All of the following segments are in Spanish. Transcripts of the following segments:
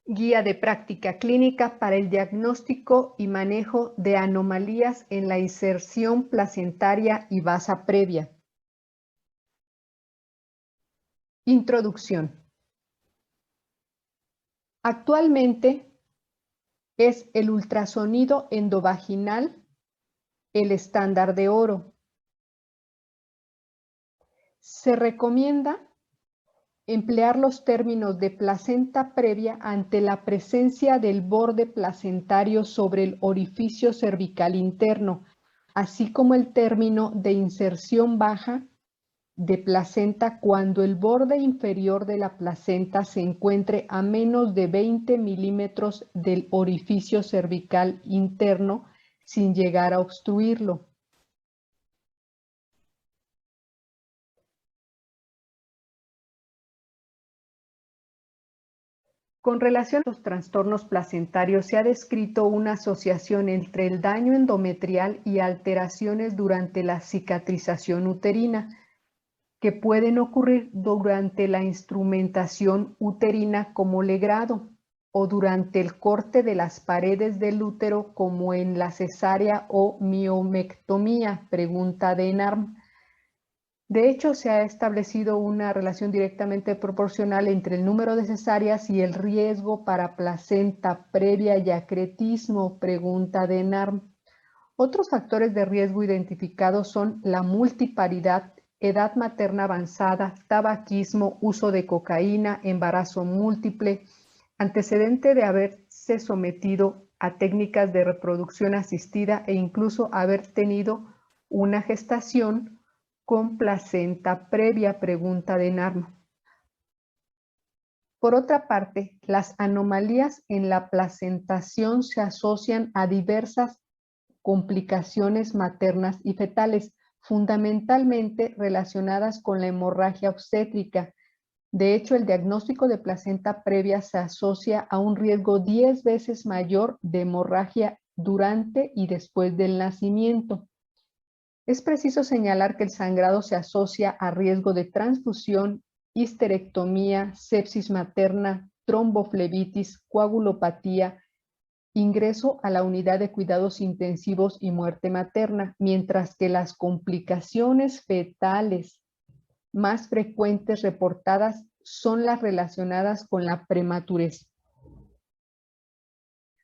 Guía de práctica clínica para el diagnóstico y manejo de anomalías en la inserción placentaria y basa previa. Introducción. Actualmente es el ultrasonido endovaginal el estándar de oro. Se recomienda emplear los términos de placenta previa ante la presencia del borde placentario sobre el orificio cervical interno, así como el término de inserción baja de placenta cuando el borde inferior de la placenta se encuentre a menos de 20 milímetros del orificio cervical interno sin llegar a obstruirlo. Con relación a los trastornos placentarios, se ha descrito una asociación entre el daño endometrial y alteraciones durante la cicatrización uterina, que pueden ocurrir durante la instrumentación uterina como legrado o durante el corte de las paredes del útero como en la cesárea o miomectomía, pregunta de NARM. De hecho, se ha establecido una relación directamente proporcional entre el número de cesáreas y el riesgo para placenta previa y acretismo, pregunta de NARM. Otros factores de riesgo identificados son la multiparidad, edad materna avanzada, tabaquismo, uso de cocaína, embarazo múltiple, antecedente de haberse sometido a técnicas de reproducción asistida e incluso haber tenido una gestación con placenta previa, pregunta de NARM. Por otra parte, las anomalías en la placentación se asocian a diversas complicaciones maternas y fetales, fundamentalmente relacionadas con la hemorragia obstétrica. De hecho, el diagnóstico de placenta previa se asocia a un riesgo 10 veces mayor de hemorragia durante y después del nacimiento. Es preciso señalar que el sangrado se asocia a riesgo de transfusión, histerectomía, sepsis materna, tromboflebitis, coagulopatía, ingreso a la unidad de cuidados intensivos y muerte materna, mientras que las complicaciones fetales más frecuentes reportadas son las relacionadas con la prematurez.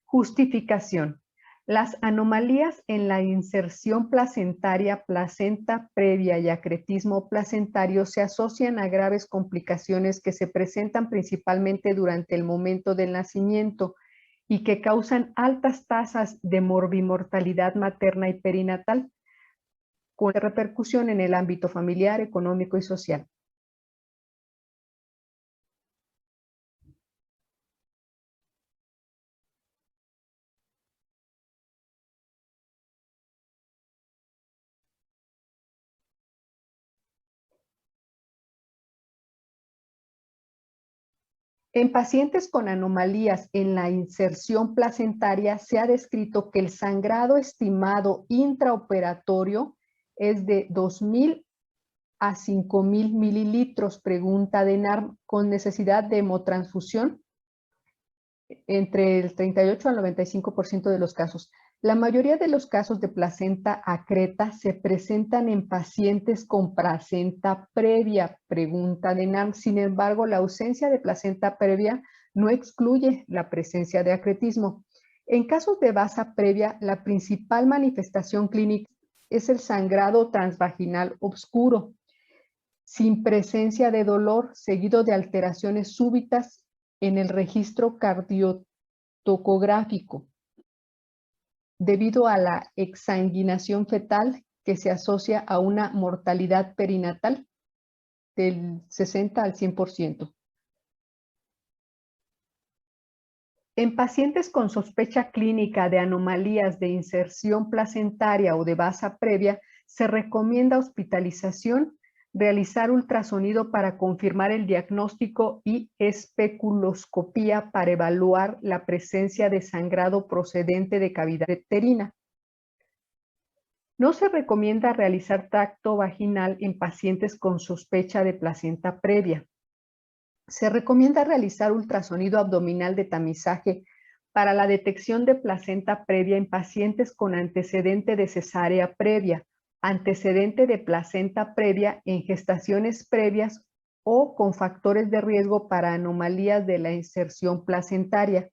Justificación. Las anomalías en la inserción placentaria, placenta previa y acretismo placentario se asocian a graves complicaciones que se presentan principalmente durante el momento del nacimiento y que causan altas tasas de morbimortalidad materna y perinatal, con repercusión en el ámbito familiar, económico y social. En pacientes con anomalías en la inserción placentaria se ha descrito que el sangrado estimado intraoperatorio es de 2.000 a 5.000 mililitros, pregunta de NARM, con necesidad de hemotransfusión entre el 38 al 95% de los casos. La mayoría de los casos de placenta acreta se presentan en pacientes con placenta previa, pregunta de NARM. Sin embargo, la ausencia de placenta previa no excluye la presencia de acretismo. En casos de basa previa, la principal manifestación clínica es el sangrado transvaginal oscuro, sin presencia de dolor, seguido de alteraciones súbitas en el registro cardiotocográfico, debido a la exsanguinación fetal que se asocia a una mortalidad perinatal del 60 al 100%. En pacientes con sospecha clínica de anomalías de inserción placentaria o de basa previa, se recomienda hospitalización, realizar ultrasonido para confirmar el diagnóstico y especuloscopía para evaluar la presencia de sangrado procedente de cavidad uterina. No se recomienda realizar tracto vaginal en pacientes con sospecha de placenta previa. Se recomienda realizar ultrasonido abdominal de tamizaje para la detección de placenta previa en pacientes con antecedente de cesárea previa, antecedente de placenta previa en gestaciones previas o con factores de riesgo para anomalías de la inserción placentaria.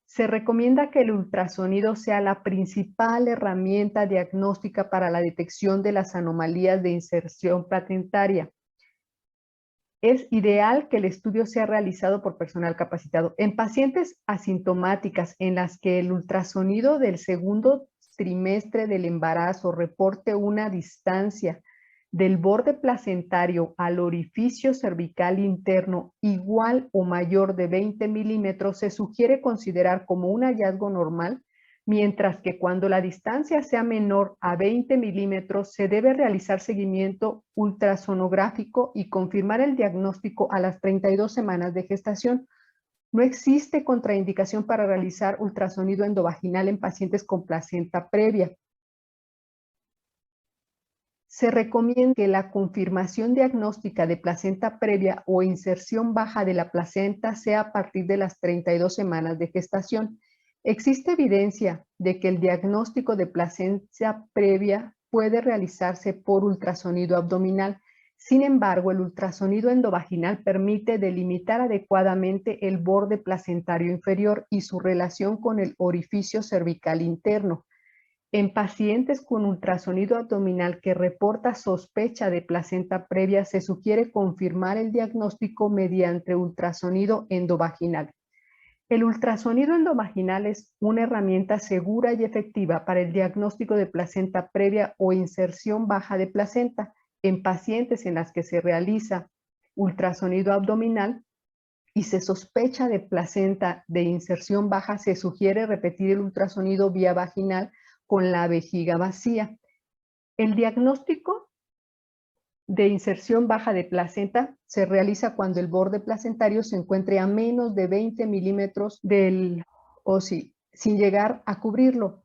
Se recomienda que el ultrasonido sea la principal herramienta diagnóstica para la detección de las anomalías de inserción placentaria. Es ideal que el estudio sea realizado por personal capacitado. En pacientes asintomáticas en las que el ultrasonido del segundo trimestre del embarazo reporte una distancia del borde placentario al orificio cervical interno igual o mayor de 20 milímetros, se sugiere considerar como un hallazgo normal, mientras que cuando la distancia sea menor a 20 milímetros se debe realizar seguimiento ultrasonográfico y confirmar el diagnóstico a las 32 semanas de gestación. No existe contraindicación para realizar ultrasonido endovaginal en pacientes con placenta previa. Se recomienda que la confirmación diagnóstica de placenta previa o inserción baja de la placenta sea a partir de las 32 semanas de gestación. Existe evidencia de que el diagnóstico de placenta previa puede realizarse por ultrasonido abdominal. Sin embargo, el ultrasonido endovaginal permite delimitar adecuadamente el borde placentario inferior y su relación con el orificio cervical interno. En pacientes con ultrasonido abdominal que reporta sospecha de placenta previa, se sugiere confirmar el diagnóstico mediante ultrasonido endovaginal. El ultrasonido endovaginal es una herramienta segura y efectiva para el diagnóstico de placenta previa o inserción baja de placenta en pacientes en las que se realiza ultrasonido abdominal y se sospecha de placenta de inserción baja. Se sugiere repetir el ultrasonido vía vaginal con la vejiga vacía. El diagnóstico de inserción baja de placenta se realiza cuando el borde placentario se encuentre a menos de 20 milímetros del OSI, sin llegar a cubrirlo.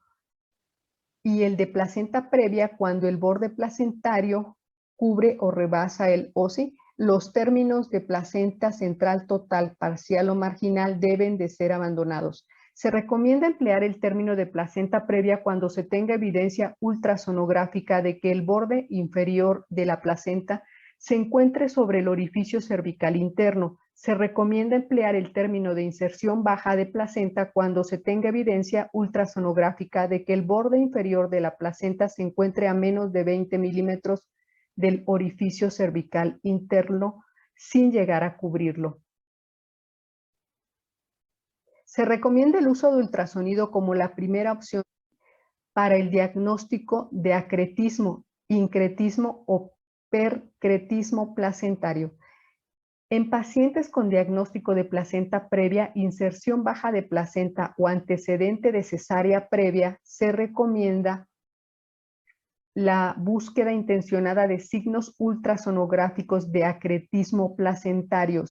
Y el de placenta previa cuando el borde placentario cubre o rebasa el OSI. Los términos de placenta central total, parcial o marginal deben de ser abandonados. Se recomienda emplear el término de placenta previa cuando se tenga evidencia ultrasonográfica de que el borde inferior de la placenta se encuentre sobre el orificio cervical interno. Se recomienda emplear el término de inserción baja de placenta cuando se tenga evidencia ultrasonográfica de que el borde inferior de la placenta se encuentre a menos de 20 milímetros del orificio cervical interno sin llegar a cubrirlo. Se recomienda el uso de ultrasonido como la primera opción para el diagnóstico de acretismo, incretismo o percretismo placentario. En pacientes con diagnóstico de placenta previa, inserción baja de placenta o antecedente de cesárea previa, se recomienda la búsqueda intencionada de signos ultrasonográficos de acretismo placentario.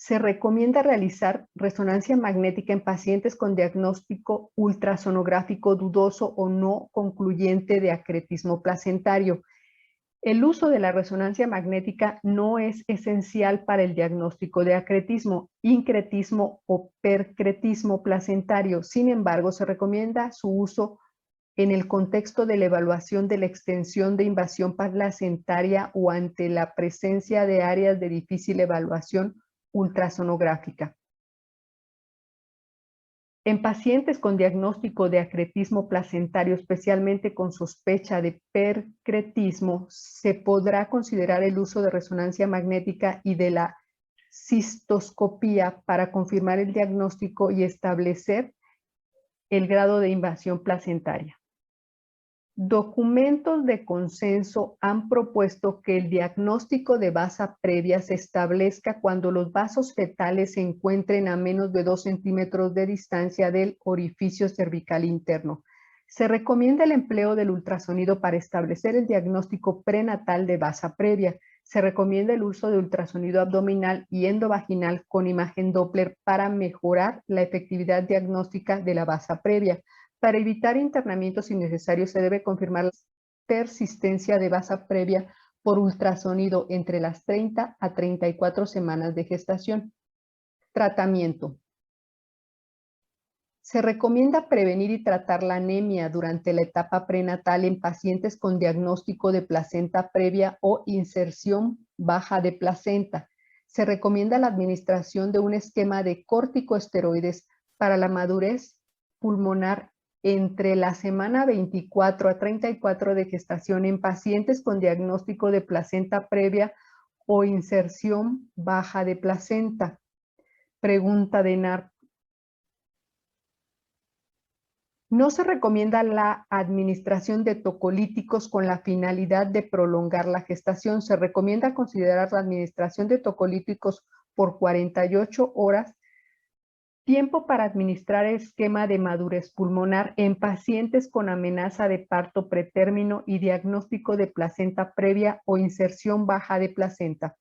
Se recomienda realizar resonancia magnética en pacientes con diagnóstico ultrasonográfico dudoso o no concluyente de acretismo placentario. El uso de la resonancia magnética no es esencial para el diagnóstico de acretismo, incretismo o percretismo placentario. Sin embargo, se recomienda su uso en el contexto de la evaluación de la extensión de invasión placentaria o ante la presencia de áreas de difícil evaluación ultrasonográfica. En pacientes con diagnóstico de acretismo placentario, especialmente con sospecha de percretismo, se podrá considerar el uso de resonancia magnética y de la cistoscopía para confirmar el diagnóstico y establecer el grado de invasión placentaria. Documentos de consenso han propuesto que el diagnóstico de basa previa se establezca cuando los vasos fetales se encuentren a menos de 2 centímetros de distancia del orificio cervical interno. Se recomienda el empleo del ultrasonido para establecer el diagnóstico prenatal de basa previa. Se recomienda el uso de ultrasonido abdominal y endovaginal con imagen Doppler para mejorar la efectividad diagnóstica de la basa previa. Para evitar internamientos innecesarios, se debe confirmar la persistencia de basa previa por ultrasonido entre las 30 a 34 semanas de gestación. Tratamiento. Se recomienda prevenir y tratar la anemia durante la etapa prenatal en pacientes con diagnóstico de placenta previa o inserción baja de placenta. Se recomienda la administración de un esquema de corticosteroides para la madurez pulmonar entre la semana 24 a 34 de gestación en pacientes con diagnóstico de placenta previa o inserción baja de placenta. Pregunta de NARP. No se recomienda la administración de tocolíticos con la finalidad de prolongar la gestación. Se recomienda considerar la administración de tocolíticos por 48 horas, tiempo para administrar esquema de madurez pulmonar en pacientes con amenaza de parto pretérmino y diagnóstico de placenta previa o inserción baja de placenta.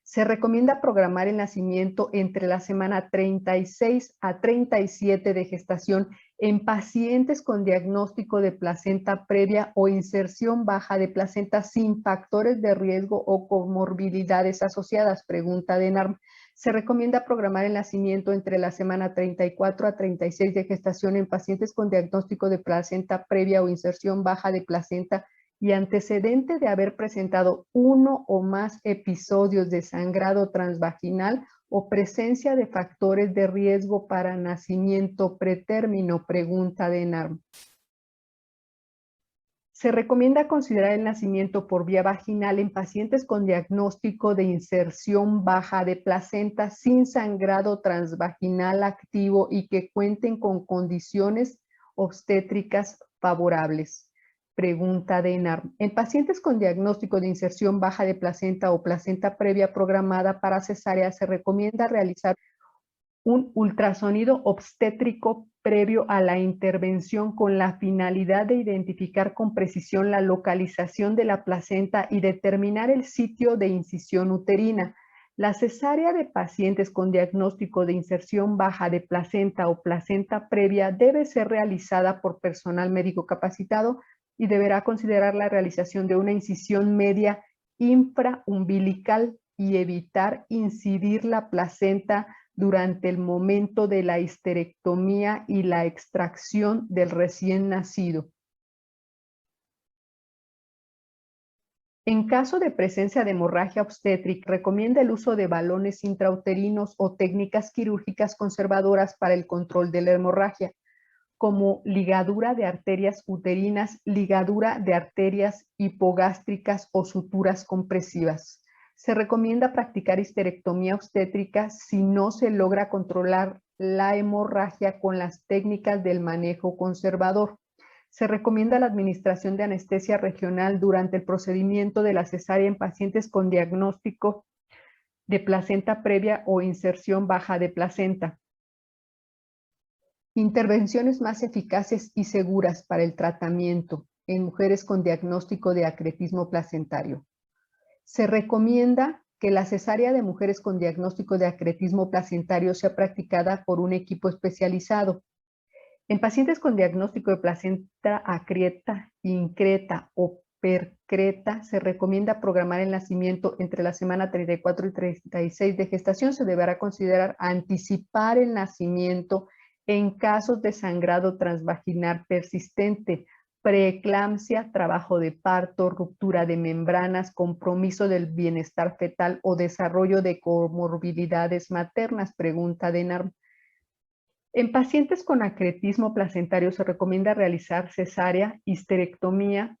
Se recomienda programar el nacimiento entre la semana 36 a 37 de gestación en pacientes con diagnóstico de placenta previa o inserción baja de placenta sin factores de riesgo o comorbilidades asociadas. Pregunta de NARM. Se recomienda programar el nacimiento entre la semana 34 a 36 de gestación en pacientes con diagnóstico de placenta previa o inserción baja de placenta y antecedente de haber presentado uno o más episodios de sangrado transvaginal o presencia de factores de riesgo para nacimiento pretérmino. Pregunta de NARM. Se recomienda considerar el nacimiento por vía vaginal en pacientes con diagnóstico de inserción baja de placenta sin sangrado transvaginal activo y que cuenten con condiciones obstétricas favorables. Pregunta de NARM. En pacientes con diagnóstico de inserción baja de placenta o placenta previa programada para cesárea, se recomienda realizar un ultrasonido obstétrico previo a la intervención con la finalidad de identificar con precisión la localización de la placenta y determinar el sitio de incisión uterina. La cesárea de pacientes con diagnóstico de inserción baja de placenta o placenta previa debe ser realizada por personal médico capacitado y deberá considerar la realización de una incisión media infraumbilical y evitar incidir la placenta durante el momento de la histerectomía y la extracción del recién nacido. En caso de presencia de hemorragia obstétrica, recomienda el uso de balones intrauterinos o técnicas quirúrgicas conservadoras para el control de la hemorragia, como ligadura de arterias uterinas, ligadura de arterias hipogástricas o suturas compresivas. Se recomienda practicar histerectomía obstétrica si no se logra controlar la hemorragia con las técnicas del manejo conservador. Se recomienda la administración de anestesia regional durante el procedimiento de la cesárea en pacientes con diagnóstico de placenta previa o inserción baja de placenta. Intervenciones más eficaces y seguras para el tratamiento en mujeres con diagnóstico de acretismo placentario. Se recomienda que la cesárea de mujeres con diagnóstico de acretismo placentario sea practicada por un equipo especializado. En pacientes con diagnóstico de placenta acreta, increta o percreta, se recomienda programar el nacimiento entre la semana 34 y 36 de gestación. Se deberá considerar anticipar el nacimiento en casos de sangrado transvaginal persistente, preeclampsia, trabajo de parto, ruptura de membranas, compromiso del bienestar fetal o desarrollo de comorbilidades maternas. Pregunta de NARM. En pacientes con acretismo placentario se recomienda realizar cesárea, histerectomía,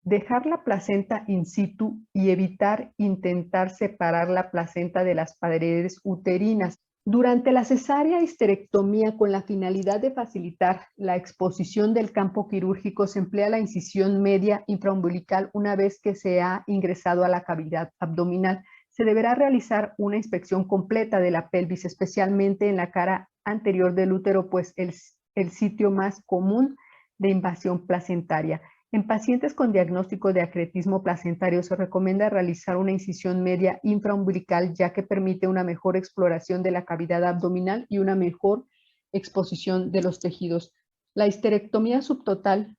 dejar la placenta in situ y evitar intentar separar la placenta de las paredes uterinas. Durante la cesárea histerectomía, con la finalidad de facilitar la exposición del campo quirúrgico, se emplea la incisión media infraumbilical una vez que se ha ingresado a la cavidad abdominal. Se deberá realizar una inspección completa de la pelvis, especialmente en la cara anterior del útero, pues el sitio más común de invasión placentaria. En pacientes con diagnóstico de acretismo placentario se recomienda realizar una incisión media infraumbilical, ya que permite una mejor exploración de la cavidad abdominal y una mejor exposición de los tejidos. La histerectomía subtotal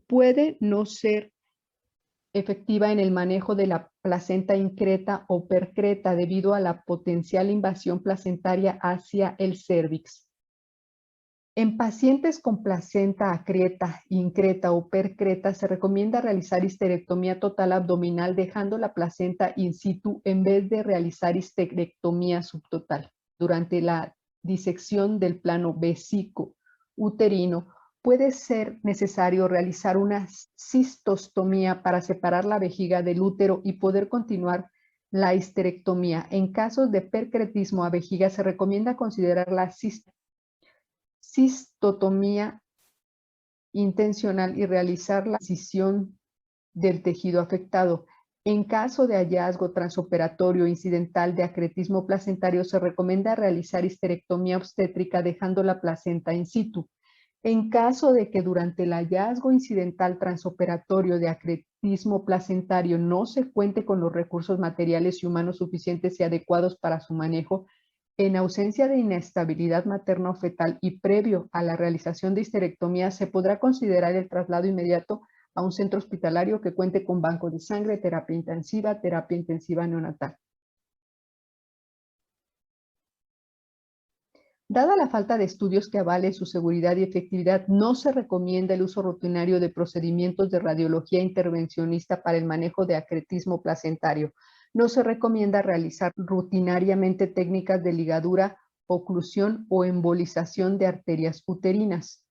puede no ser efectiva en el manejo de la placenta increta o percreta debido a la potencial invasión placentaria hacia el cérvix. En pacientes con placenta acreta, increta o percreta se recomienda realizar histerectomía total abdominal dejando la placenta in situ en vez de realizar histerectomía subtotal. Durante la disección del plano vesico-uterino puede ser necesario realizar una cistostomía para separar la vejiga del útero y poder continuar la histerectomía. En casos de percretismo a vejiga se recomienda considerar la cistotomía intencional y realizar la incisión del tejido afectado. En caso de hallazgo transoperatorio incidental de acretismo placentario, se recomienda realizar histerectomía obstétrica dejando la placenta in situ. En caso de que durante el hallazgo incidental transoperatorio de acretismo placentario no se cuente con los recursos materiales y humanos suficientes y adecuados para su manejo, en ausencia de inestabilidad materno-fetal y previo a la realización de histerectomía, se podrá considerar el traslado inmediato a un centro hospitalario que cuente con banco de sangre, terapia intensiva neonatal. Dada la falta de estudios que avalen su seguridad y efectividad, no se recomienda el uso rutinario de procedimientos de radiología intervencionista para el manejo de acretismo placentario. No se recomienda realizar rutinariamente técnicas de ligadura, oclusión o embolización de arterias uterinas.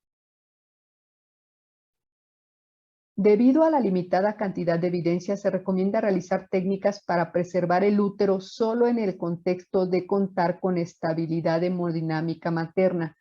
Debido a la limitada cantidad de evidencia, se recomienda realizar técnicas para preservar el útero solo en el contexto de contar con estabilidad hemodinámica materna,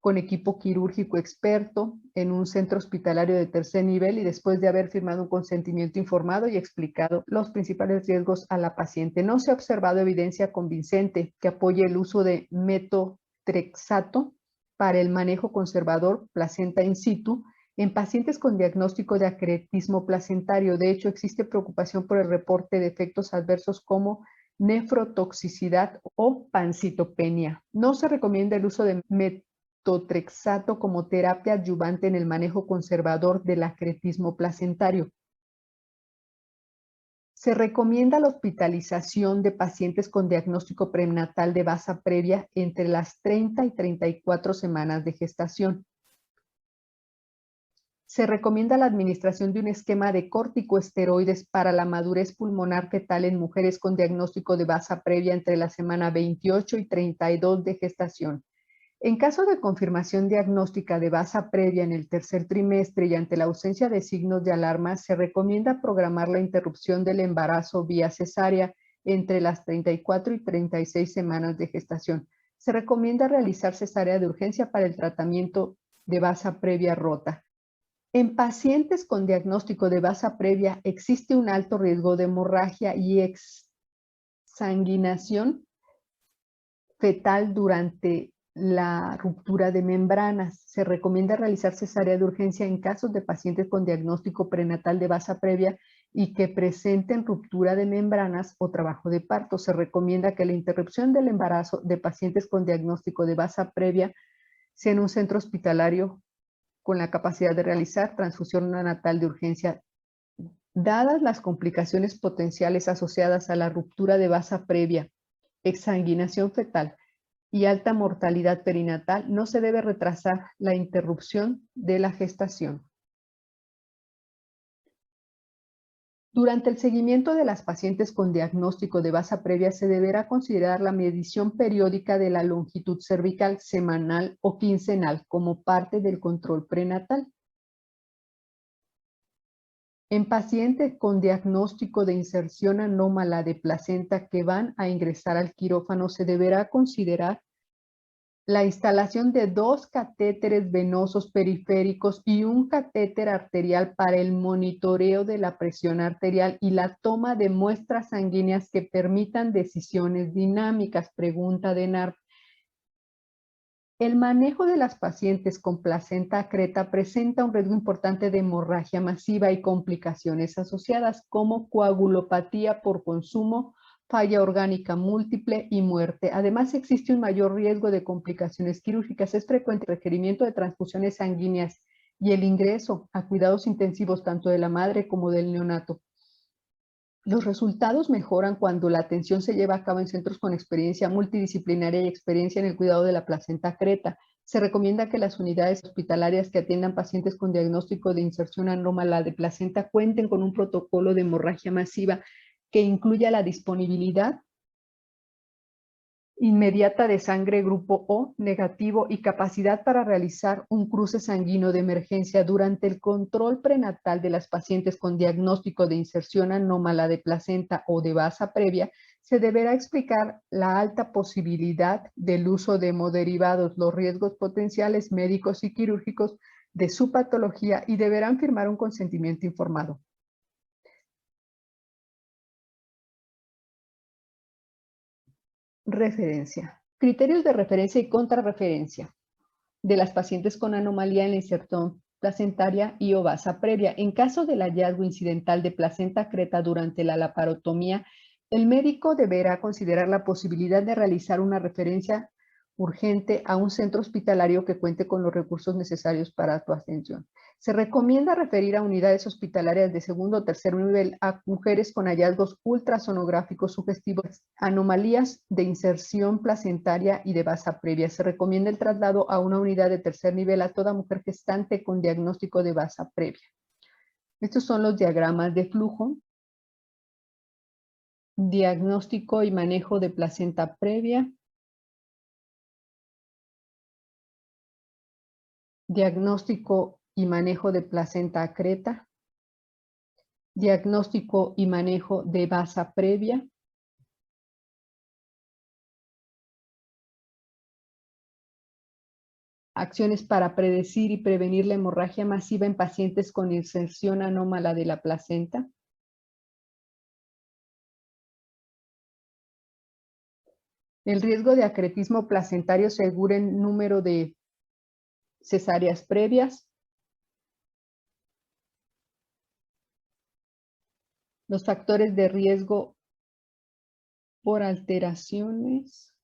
con equipo quirúrgico experto en un centro hospitalario de tercer nivel y después de haber firmado un consentimiento informado y explicado los principales riesgos a la paciente. No se ha observado evidencia convincente que apoye el uso de metotrexato para el manejo conservador placenta in situ en pacientes con diagnóstico de acretismo placentario. De hecho, existe preocupación por el reporte de efectos adversos como nefrotoxicidad o pancitopenia. No se recomienda el uso de metotrexato como terapia adyuvante en el manejo conservador del acretismo placentario. Se recomienda la hospitalización de pacientes con diagnóstico prenatal de basa previa entre las 30 y 34 semanas de gestación. Se recomienda la administración de un esquema de corticoesteroides para la madurez pulmonar fetal en mujeres con diagnóstico de basa previa entre la semana 28 y 32 de gestación. En caso de confirmación diagnóstica de basa previa en el tercer trimestre y ante la ausencia de signos de alarma, se recomienda programar la interrupción del embarazo vía cesárea entre las 34 y 36 semanas de gestación. Se recomienda realizar cesárea de urgencia para el tratamiento de basa previa rota. En pacientes con diagnóstico de basa previa existe un alto riesgo de hemorragia y exsanguinación fetal durante la ruptura de membranas. Se recomienda realizar cesárea de urgencia en casos de pacientes con diagnóstico prenatal de basa previa y que presenten ruptura de membranas o trabajo de parto. Se recomienda que la interrupción del embarazo de pacientes con diagnóstico de basa previa sea en un centro hospitalario con la capacidad de realizar transfusión neonatal de urgencia. Dadas las complicaciones potenciales asociadas a la ruptura de basa previa, exsanguinación fetal y alta mortalidad perinatal, no se debe retrasar la interrupción de la gestación. Durante el seguimiento de las pacientes con diagnóstico de basa previa se deberá considerar la medición periódica de la longitud cervical semanal o quincenal como parte del control prenatal. En pacientes con diagnóstico de inserción anómala de placenta que van a ingresar al quirófano se deberá considerar la instalación de 2 catéteres venosos periféricos y un catéter arterial para el monitoreo de la presión arterial y la toma de muestras sanguíneas que permitan decisiones dinámicas. Pregunta de NARP. El manejo de las pacientes con placenta acreta presenta un riesgo importante de hemorragia masiva y complicaciones asociadas como coagulopatía por consumo, falla orgánica múltiple y muerte. Además, existe un mayor riesgo de complicaciones quirúrgicas. Es frecuente el requerimiento de transfusiones sanguíneas y el ingreso a cuidados intensivos tanto de la madre como del neonato. Los resultados mejoran cuando la atención se lleva a cabo en centros con experiencia multidisciplinaria y experiencia en el cuidado de la placenta Acreta. Se recomienda que las unidades hospitalarias que atiendan pacientes con diagnóstico de inserción anómala de placenta cuenten con un protocolo de hemorragia masiva que incluya la disponibilidad inmediata de sangre grupo O negativo y capacidad para realizar un cruce sanguíneo de emergencia durante el control prenatal de las pacientes con diagnóstico de inserción anómala de placenta o de basa previa. Se deberá explicar la alta posibilidad del uso de hemoderivados, los riesgos potenciales médicos y quirúrgicos de su patología y deberán firmar un consentimiento informado. Referencia. Criterios de referencia y contrarreferencia de las pacientes con anomalía en la inserción placentaria y o basa previa. En caso del hallazgo incidental de placenta Acreta durante la laparotomía, el médico deberá considerar la posibilidad de realizar una referencia urgente a un centro hospitalario que cuente con los recursos necesarios para tu atención. Se recomienda referir a unidades hospitalarias de segundo o tercer nivel a mujeres con hallazgos ultrasonográficos sugestivos, anomalías de inserción placentaria y de basa previa. Se recomienda el traslado a una unidad de tercer nivel a toda mujer gestante con diagnóstico de basa previa. Estos son los diagramas de flujo. Diagnóstico y manejo de placenta previa. Diagnóstico y manejo de placenta Acreta. Diagnóstico y manejo de basa previa. Acciones para predecir y prevenir la hemorragia masiva en pacientes con inserción anómala de la placenta. El riesgo de acretismo placentario según el número de cesáreas previas. Los factores de riesgo por alteraciones.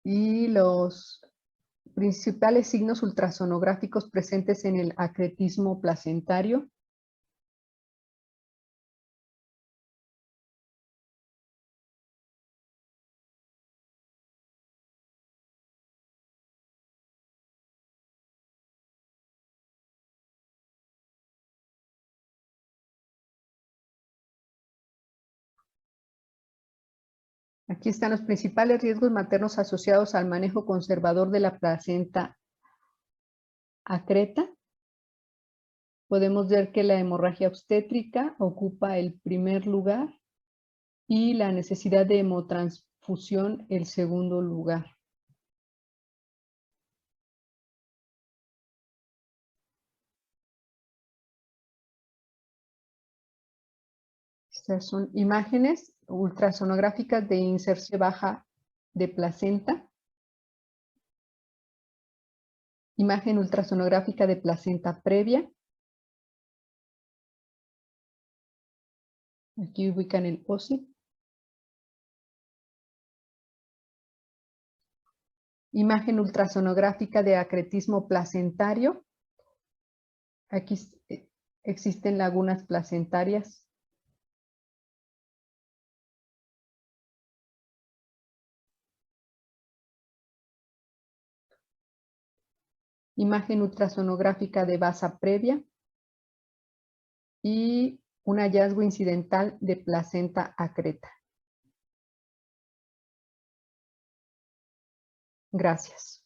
Y los principales signos ultrasonográficos presentes en el acretismo placentario. Aquí están los principales riesgos maternos asociados al manejo conservador de la placenta Acreta. Podemos ver que la hemorragia obstétrica ocupa el primer lugar y la necesidad de hemotransfusión el segundo lugar. Estas son imágenes ultrasonográficas de inserción baja de placenta. Imagen ultrasonográfica de placenta previa. Aquí ubican el OSI. Imagen ultrasonográfica de acretismo placentario. Aquí existen lagunas placentarias. Imagen ultrasonográfica de basa previa. Y un hallazgo incidental de placenta Acreta. Gracias.